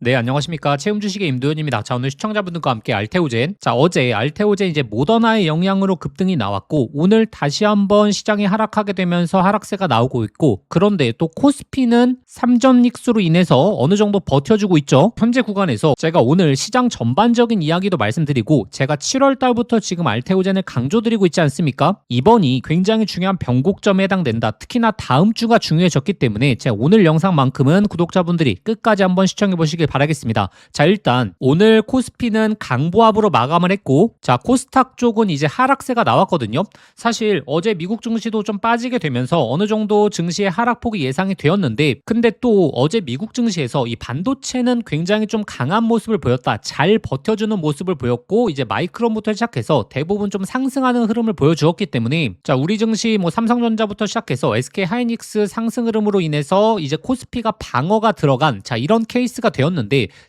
네, 안녕하십니까. 채움 주식의 임도현입니다. 자, 오늘 시청자분들과 함께 알테오젠. 자, 어제 알테오젠 이제 모더나의 영향으로 급등이 나왔고, 오늘 다시 한번 시장이 하락하게 되면서 하락세가 나오고 있고, 그런데 또 코스피는 삼전 닉스로 인해서 어느 정도 버텨주고 있죠. 현재 구간에서 제가 오늘 시장 전반적인 이야기도 말씀드리고, 제가 7월 달부터 지금 알테오젠을 강조드리고 있지 않습니까? 이번이 굉장히 중요한 변곡점에 해당된다. 특히나 다음 주가 중요해졌기 때문에 제가 오늘 영상만큼은 구독자분들이 끝까지 한번 시청해 보시길 바라겠습니다. 자, 일단 오늘 코스피는 강보합으로 마감을 했고, 자, 코스닥 쪽은 이제 하락세가 나왔거든요. 사실 어제 미국 증시도 좀 빠지게 되면서 어느 정도 증시의 하락폭이 예상이 되었는데, 근데 또 어제 미국 증시에서 이 반도체는 굉장히 좀 강한 모습을 보였다. 잘 버텨주는 모습을 보였고, 이제 마이크론부터 시작해서 대부분 좀 상승하는 흐름을 보여주었기 때문에, 자, 우리 증시 뭐 삼성전자부터 시작해서 SK 하이닉스 상승 흐름으로 인해서 이제 코스피가 방어가 들어간, 자, 이런 케이스가 되었는데,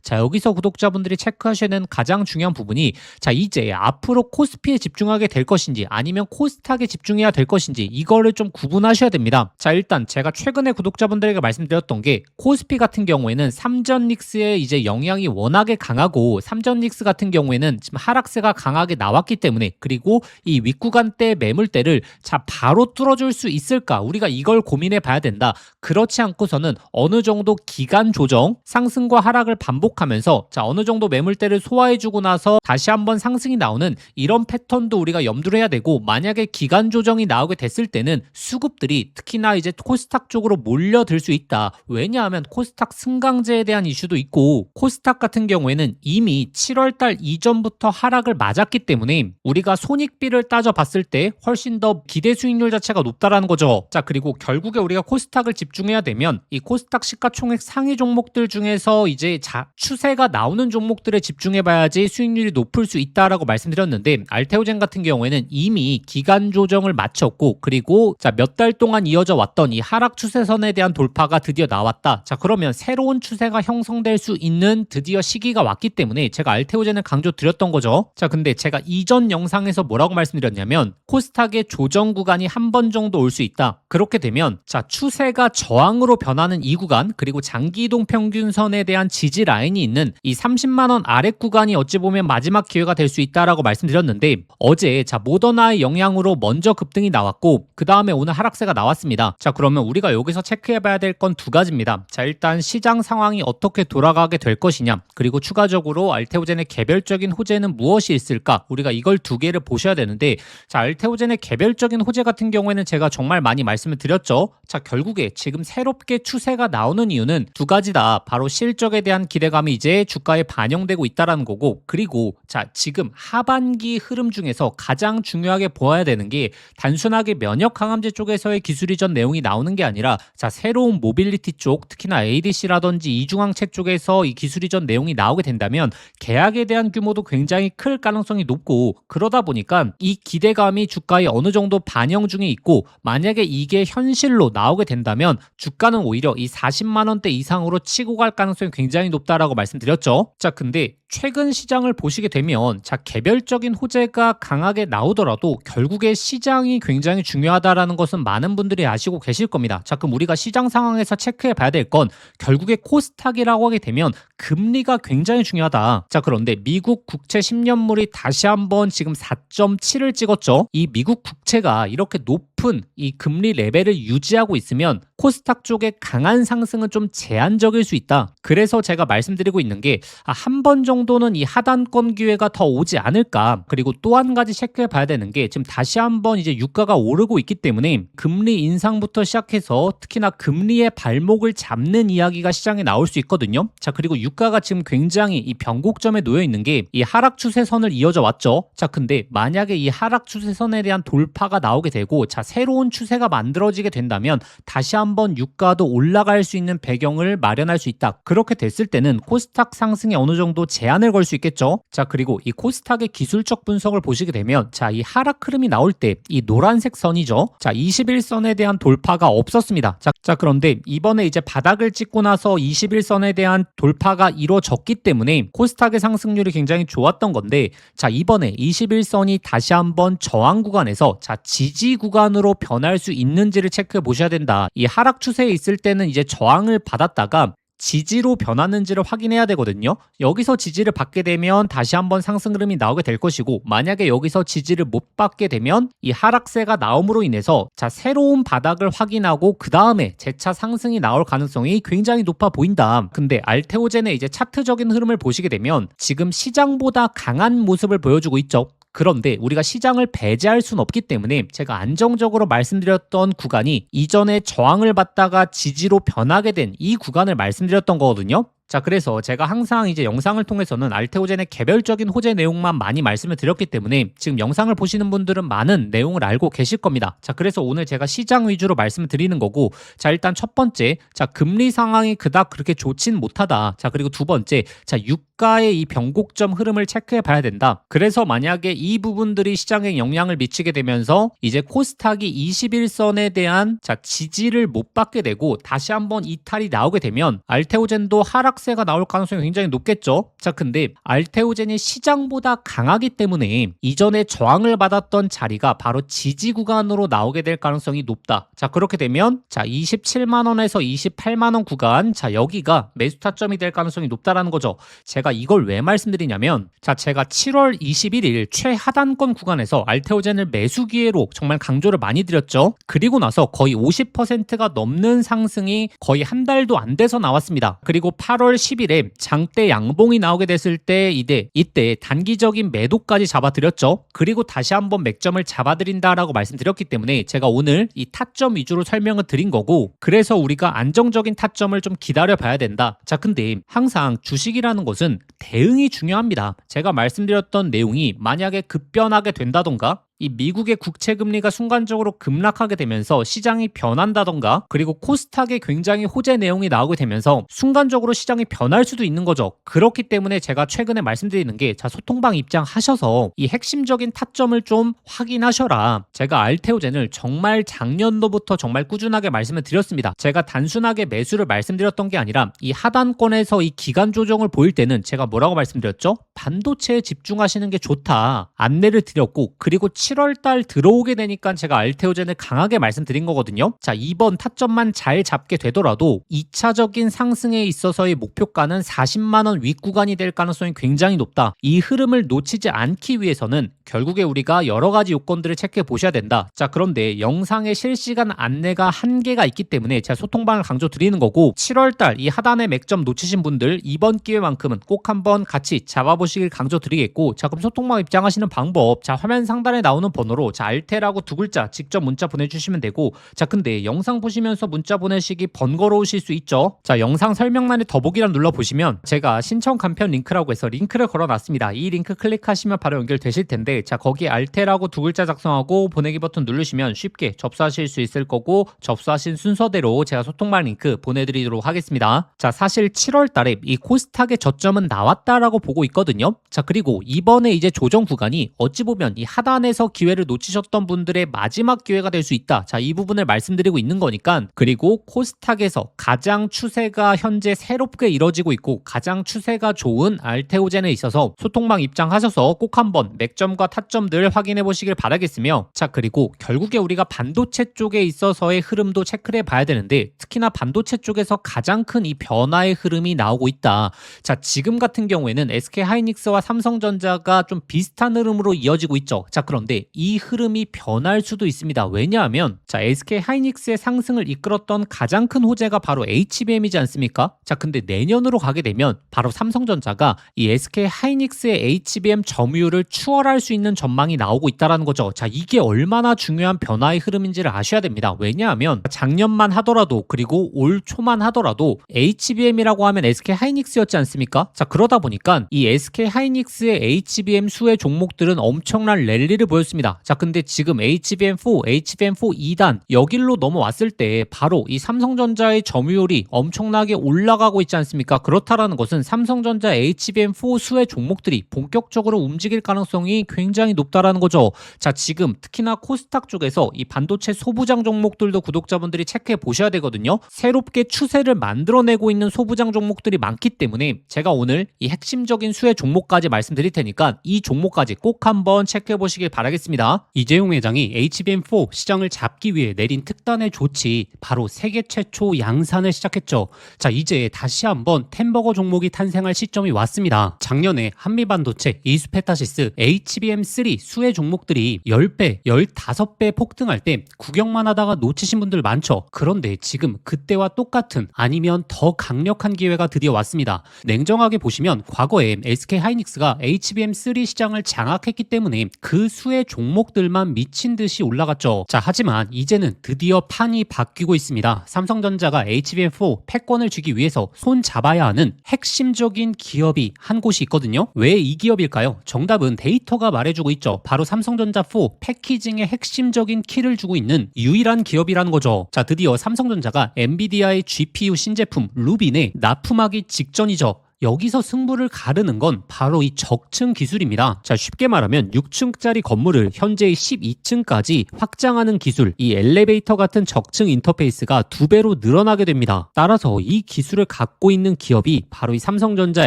자, 여기서 구독자분들이 체크하셔야 되는 가장 중요한 부분이, 자, 이제 앞으로 코스피에 집중하게 될 것인지 아니면 코스닥에 집중해야 될 것인지 이거를 좀 구분하셔야 됩니다. 자, 일단 제가 최근에 구독자분들에게 말씀드렸던 게, 코스피 같은 경우에는 삼전 닉스의 이제 영향이 워낙에 강하고, 삼전 닉스 같은 경우에는 지금 하락세가 강하게 나왔기 때문에, 그리고 이 윗구간대 매물대를 자 바로 뚫어줄 수 있을까, 우리가 이걸 고민해 봐야 된다. 그렇지 않고서는 어느 정도 기간 조정, 상승과 하락을 반복하면서, 자, 어느 정도 매물대를 소화해주고 나서 다시 한번 상승이 나오는 이런 패턴도 우리가 염두를 해야 되고, 만약에 기간 조정이 나오게 됐을 때는 수급들이 특히나 이제 코스닥 쪽으로 몰려들 수 있다. 왜냐하면 코스닥 승강제에 대한 이슈도 있고, 코스닥 같은 경우에는 이미 7월달 이전부터 하락을 맞았기 때문에 우리가 손익비를 따져봤을 때 훨씬 더 기대 수익률 자체가 높다라는 거죠. 자, 그리고 결국에 우리가 코스닥을 집중해야 되면 이 코스닥 시가총액 상위 종목들 중에서 이제 추세가 나오는 종목들에 집중해봐야지 수익률이 높을 수 있다라고 말씀드렸는데, 알테오젠 같은 경우에는 이미 기간 조정을 마쳤고, 그리고 자, 몇 달 동안 이어져 왔던 이 하락 추세선에 대한 돌파가 드디어 나왔다. 자, 그러면 새로운 추세가 형성될 수 있는 드디어 시기가 왔기 때문에 제가 알테오젠을 강조드렸던 거죠. 자, 근데 제가 이전 영상에서 뭐라고 말씀드렸냐면, 코스닥의 조정 구간이 한 번 정도 올 수 있다. 그렇게 되면 자, 추세가 저항으로 변하는 이 구간, 그리고 장기 이동 평균선에 대한 지지 라인이 있는 이 30만 원 아래 구간이 어찌 보면 마지막 기회가 될 수 있다라고 말씀드렸는데, 어제 자, 모더나의 영향으로 먼저 급등이 나왔고, 그 다음에 오늘 하락세가 나왔습니다. 자, 그러면 우리가 여기서 체크해봐야 될 건 두 가지입니다. 자, 일단 시장 상황이 어떻게 돌아가게 될 것이냐, 그리고 추가적으로 알테오젠의 개별적인 호재는 무엇이 있을까, 우리가 이걸 두 개를 보셔야 되는데, 자, 알테오젠의 개별적인 호재 같은 경우에는 제가 정말 많이 말씀을 드렸죠. 자, 결국에 지금 새롭게 추세가 나오는 이유는 두 가지다. 바로 실적에 대한 기대감이 이제 주가에 반영되고 있다라는 거고, 그리고 자, 지금 하반기 흐름 중에서 가장 중요하게 보아야 되는 게, 단순하게 면역 강암제 쪽에서의 기술 이전 내용이 나오는 게 아니라, 자, 새로운 모빌리티 쪽, 특히나 ADC라든지 이중항체 쪽에서 이 기술 이전 내용이 나오게 된다면 계약에 대한 규모도 굉장히 클 가능성이 높고, 그러다 보니까 이 기대감이 주가에 어느 정도 반영 중에 있고, 만약에 이게 현실로 나오게 된다면 주가는 오히려 이 40만 원대 이상으로 치고 갈 가능성이 굉장히 높다라고 말씀드렸죠. 자, 근데 최근 시장을 보시게 되면, 자, 개별적인 호재가 강하게 나오더라도 결국에 시장이 굉장히 중요하다라는 것은 많은 분들이 아시고 계실 겁니다. 자, 그럼 우리가 시장 상황에서 체크해 봐야 될 건, 결국에 코스닥이라고 하게 되면 금리가 굉장히 중요하다. 자, 그런데 미국 국채 10년물이 다시 한번 지금 4.7을 찍었죠. 이 미국 국채가 이렇게 높은 이 금리 레벨을 유지하고 있으면 코스닥 쪽의 강한 상승은 좀 제한적일 수 있다. 그래서 제가 말씀드리고 있는 게, 한 번 정도는 이 하단권 기회가 더 오지 않을까. 그리고 또 한 가지 체크해 봐야 되는 게, 지금 다시 한번 이제 유가가 오르고 있기 때문에 금리 인상부터 시작해서 특히나 금리의 발목을 잡는 이야기가 시장에 나올 수 있거든요. 자, 그리고 유가가 지금 굉장히 이 변곡점에 놓여 있는 게, 이 하락 추세선을 이어져 왔죠. 자, 근데 만약에 이 하락 추세선에 대한 돌파가 나오게 되고, 자, 새로운 추세가 만들어지게 된다면 다시 한번 유가도 올라갈 수 있는 배경을 마련할 수 있다. 그렇게 됐을 때는 코스닥 상승에 어느 정도 제한을 걸 수 있겠죠. 자, 그리고 이 코스닥의 기술적 분석을 보시게 되면, 자, 이 하락 흐름이 나올 때 이 노란색 선이죠. 자, 21선에 대한 돌파가 없었습니다. 자, 그런데 이번에 이제 바닥을 찍고 나서 21선에 대한 돌파가 이루어졌기 때문에 코스닥의 상승률이 굉장히 좋았던 건데, 자, 이번에 21선이 다시 한번 저항 구간에서 자, 지지 구간으로 변할 수 있는지를 체크해 보셔야 된다. 이 하락 추세에 있을 때는 이제 저항을 받았다가 지지로 변하는지를 확인해야 되거든요. 여기서 지지를 받게 되면 다시 한번 상승 흐름이 나오게 될 것이고, 만약에 여기서 지지를 못 받게 되면 이 하락세가 나옴으로 인해서 자 새로운 바닥을 확인하고 그 다음에 재차 상승이 나올 가능성이 굉장히 높아 보인다. 근데 알테오젠의 이제 차트적인 흐름을 보시게 되면 지금 시장보다 강한 모습을 보여주고 있죠. 그런데 우리가 시장을 배제할 수는 없기 때문에 제가 안정적으로 말씀드렸던 구간이 이전에 저항을 받다가 지지로 변하게 된 이 구간을 말씀드렸던 거거든요. 자, 그래서 제가 항상 이제 영상을 통해서는 알테오젠의 개별적인 호재 내용만 많이 말씀을 드렸기 때문에 지금 영상을 보시는 분들은 많은 내용을 알고 계실 겁니다. 자, 그래서 오늘 제가 시장 위주로 말씀을 드리는 거고, 자, 일단 첫 번째, 자, 금리 상황이 그닥 그렇게 좋진 못하다. 자, 그리고 두 번째, 자, 유가의 이 변곡점 흐름을 체크해 봐야 된다. 그래서 만약에 이 부분들이 시장에 영향을 미치게 되면서 이제 코스닥이 21선에 대한 자, 지지를 못 받게 되고 다시 한번 이탈이 나오게 되면 알테오젠도 하락세가 나올 가능성이 굉장히 높겠죠. 자, 근데 알테오젠이 시장보다 강하기 때문에 이전에 저항을 받았던 자리가 바로 지지 구간으로 나오게 될 가능성이 높다. 자, 그렇게 되면 자, 27만원에서 28만원 구간, 자, 여기가 매수 타점이 될 가능성이 높다라는 거죠. 제가 이걸 왜 말씀드리냐면, 자, 제가 7월 21일 최하단권 구간에서 알테오젠을 매수 기회로 정말 강조를 많이 드렸죠. 그리고 나서 거의 50%가 넘는 상승이 거의 한 달도 안 돼서 나왔습니다. 그리고 8월 10일에 장대 양봉이 나오게 됐을 때 이때 단기적인 매도까지 잡아드렸죠. 그리고 다시 한번 맥점을 잡아드린다라고 말씀드렸기 때문에 제가 오늘 이 타점 위주로 설명을 드린 거고, 그래서 우리가 안정적인 타점을 좀 기다려 봐야 된다. 자, 근데 항상 주식이라는 것은 대응이 중요합니다. 제가 말씀드렸던 내용이 만약에 급변하게 된다던가, 이 미국의 국채 금리가 순간적으로 급락하게 되면서 시장이 변한다던가, 그리고 코스닥에 굉장히 호재 내용이 나오게 되면서 순간적으로 시장이 변할 수도 있는 거죠. 그렇기 때문에 제가 최근에 말씀드리는 게, 자, 소통방 입장하셔서 이 핵심적인 타점을 좀 확인하셔라. 제가 알테오젠을 정말 작년도부터 정말 꾸준하게 말씀을 드렸습니다. 제가 단순하게 매수를 말씀드렸던 게 아니라 이 하단권에서 이 기간 조정을 보일 때는 제가 뭐라고 말씀드렸죠? 반도체에 집중하시는 게 좋다 안내를 드렸고, 그리고 7월달 들어오게 되니까 제가 알테오젠을 강하게 말씀드린 거거든요. 자, 이번 타점만 잘 잡게 되더라도 2차적인 상승에 있어서의 목표가는 40만원 윗구간이 될 가능성이 굉장히 높다. 이 흐름을 놓치지 않기 위해서는 결국에 우리가 여러 가지 요건들을 체크해 보셔야 된다. 자, 그런데 영상의 실시간 안내가 한계가 있기 때문에 제가 소통방을 강조 드리는 거고, 7월달 이 하단의 맥점 놓치신 분들 이번 기회만큼은 꼭 한번 같이 잡아보시길 강조 드리겠고, 자, 그럼 소통방 입장하시는 방법, 자, 화면 상단에 나오는 번호로 자, 알테라고 두 글자 직접 문자 보내주시면 되고, 자, 근데 영상 보시면서 문자 보내시기 번거로우실 수 있죠. 자, 영상 설명란에 더보기란 눌러보시면 제가 신청 간편 링크라고 해서 링크를 걸어놨습니다. 이 링크 클릭하시면 바로 연결되실 텐데, 자, 거기에 알테라고 두 글자 작성하고 보내기 버튼 누르시면 쉽게 접수하실 수 있을 거고, 접수하신 순서대로 제가 소통방 링크 보내드리도록 하겠습니다. 자, 사실 7월 달에 이 코스닥의 저점은 나왔다라고 보고 있거든요. 자, 그리고 이번에 이제 조정 구간이 어찌 보면 이 하단에서 기회를 놓치셨던 분들의 마지막 기회가 될 수 있다. 자, 이 부분을 말씀드리고 있는 거니까. 그리고 코스닥에서 가장 추세가 현재 새롭게 이뤄지고 있고 가장 추세가 좋은 알테오젠에 있어서 소통방 입장하셔서 꼭 한번 맥점과 타점들 확인해 보시길 바라겠으며, 자, 그리고 결국에 우리가 반도체 쪽에 있어서의 흐름도 체크를 해봐야 되는데, 특히나 반도체 쪽에서 가장 큰 이 변화의 흐름이 나오고 있다. 자, 지금 같은 경우에는 SK하이닉스와 삼성전자가 좀 비슷한 흐름으로 이어지고 있죠. 자, 그런데 이 흐름이 변할 수도 있습니다. 왜냐하면 자, SK하이닉스의 상승을 이끌었던 가장 큰 호재가 바로 HBM이지 않습니까? 자, 근데 내년으로 가게 되면 바로 삼성전자가 이 SK하이닉스의 HBM 점유율을 추월할 수 있는 전망이 나오고 있다는 거죠. 자, 이게 얼마나 중요한 변화의 흐름인지를 아셔야 됩니다. 왜냐하면 작년만 하더라도, 그리고 올 초만 하더라도 HBM이라고 하면 SK하이닉스였지 않습니까? 자, 그러다 보니까 이 SK하이닉스의 HBM 수의 종목들은 엄청난 랠리를 보였습니다. 자, 근데 지금 HBM4, HBM4 2단 여길로 넘어왔을 때 바로 이 삼성전자의 점유율이 엄청나게 올라가고 있지 않습니까? 그렇다라는 것은 삼성전자 HBM4 수의 종목들이 본격적으로 움직일 가능성이 굉장히 높다라는 거죠. 자, 지금 특히나 코스닥 쪽에서 이 반도체 소부장 종목들도 구독자분들이 체크해 보셔야 되거든요. 새롭게 추세를 만들어내고 있는 소부장 종목들이 많기 때문에 제가 오늘 이 핵심적인 수의 종목까지 말씀드릴 테니까 이 종목까지 꼭 한번 체크해 보시길 바랍니다. 바라겠습니다. 이재용 회장이 HBM4 시장을 잡기 위해 내린 특단의 조치, 바로 세계 최초 양산을 시작했죠. 자, 이제 다시 한번 템버거 종목이 탄생할 시점이 왔습니다. 작년에 한미반도체, 이수페타시스, HBM3 수혜 종목들이 10배, 15배 폭등할 때 구경만 하다가 놓치신 분들 많죠. 그런데 지금 그때와 똑같은 아니면 더 강력한 기회가 드디어 왔습니다. 냉정하게 보시면 과거에 SK하이닉스가 HBM3 시장을 장악했기 때문에 그 수혜 종목들만 미친 듯이 올라갔죠. 자, 하지만 이제는 드디어 판이 바뀌고 있습니다. 삼성전자가 HBM4 패권을 쥐기 위해서 손 잡아야 하는 핵심적인 기업이 한 곳이 있거든요. 왜 이 기업일까요? 정답은 데이터가 말해주고 있죠. 바로 삼성전자 4 패키징의 핵심적인 키를 주고 있는 유일한 기업이라는 거죠. 자, 드디어 삼성전자가 엔비디아의 GPU 신제품 루빈에 납품하기 직전이죠. 여기서 승부를 가르는 건 바로 이 적층 기술입니다. 자, 쉽게 말하면 6층짜리 건물을 현재의 12층까지 확장하는 기술, 이 엘리베이터 같은 적층 인터페이스가 2배로 늘어나게 됩니다. 따라서 이 기술을 갖고 있는 기업이 바로 이 삼성전자,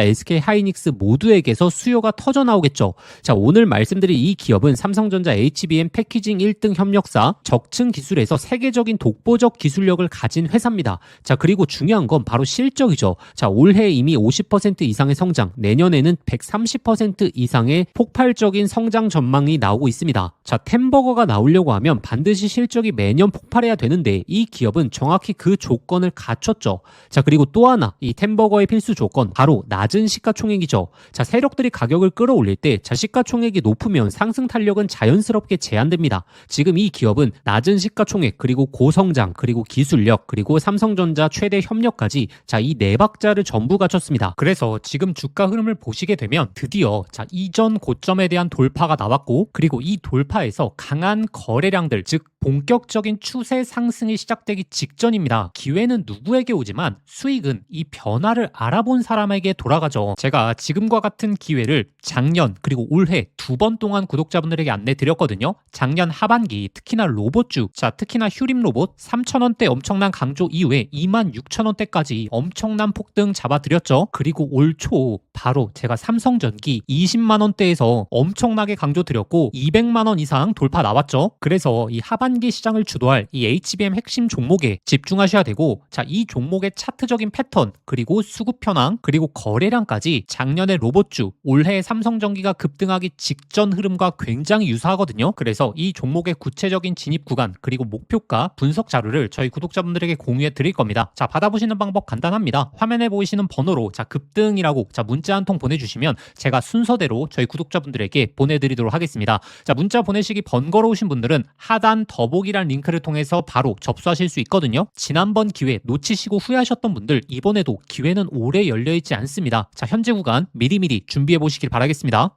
SK하이닉스 모두에게서 수요가 터져 나오겠죠. 자, 오늘 말씀드린 이 기업은 삼성전자 HBM 패키징 1등 협력사, 적층 기술에서 세계적인 독보적 기술력을 가진 회사입니다. 자, 그리고 중요한 건 바로 실적이죠. 자, 올해 이미 50% 이상의 성장, 내년에는 130% 이상의 폭발적인 성장 전망이 나오고 있습니다. 자, 템버거가 나오려고 하면 반드시 실적이 매년 폭발해야 되는데 이 기업은 정확히 그 조건을 갖췄죠. 자, 그리고 또 하나, 이 템버거의 필수 조건, 바로 낮은 시가총액이죠. 자, 세력들이 가격을 끌어올릴 때 시가총액이 높으면 상승 탄력은 자연스럽게 제한됩니다. 지금 이 기업은 낮은 시가총액, 그리고 고성장, 그리고 기술력, 그리고 삼성전자 최대 협력까지, 자, 이 네 박자를 전부 갖췄습니다. 그래서 지금 주가 흐름을 보시게 되면 드디어 자, 이전 고점에 대한 돌파가 나왔고, 그리고 이 돌파에서 강한 거래량들, 즉 본격적인 추세 상승이 시작되기 직전입니다. 기회는 누구에게 오지만 수익은 이 변화를 알아본 사람에게 돌아가죠. 제가 지금과 같은 기회를 작년 그리고 올해 2번 동안 구독자분들에게 안내 드렸거든요. 작년 하반기 특히나 로봇주, 자, 특히나 휴림 로봇 3,000원대 엄청난 강조 이후에 26,000원대까지 엄청난 폭등 잡아드렸죠. 그리고 올 초 바로 제가 삼성전기 20만원대에서 엄청나게 강조 드렸고 200만원 이상 돌파 나왔죠. 그래서 이 하반기 시장을 주도할 이 HBM 핵심 종목에 집중하셔야 되고, 자, 이 종목의 차트적인 패턴, 그리고 수급 현황, 그리고 거래량까지 작년의 로봇주, 올해 삼성전기가 급등하기 직전 흐름과 굉장히 유사하거든요. 그래서 이 종목의 구체적인 진입 구간, 그리고 목표가 분석 자료를 저희 구독자분들에게 공유해 드릴 겁니다. 자, 받아보시는 방법 간단합니다. 화면에 보이시는 번호로 자, 급등이라고 자, 문자 한 통 보내주시면 제가 순서대로 저희 구독자분들에게 보내드리도록 하겠습니다. 자, 문자 보내시기 번거로우신 분들은 하단 더보기란 링크를 통해서 바로 접수하실 수 있거든요. 지난번 기회 놓치시고 후회하셨던 분들, 이번에도 기회는 오래 열려있지 않습니다. 자, 현재 구간 미리미리 준비해 보시길 바라겠습니다.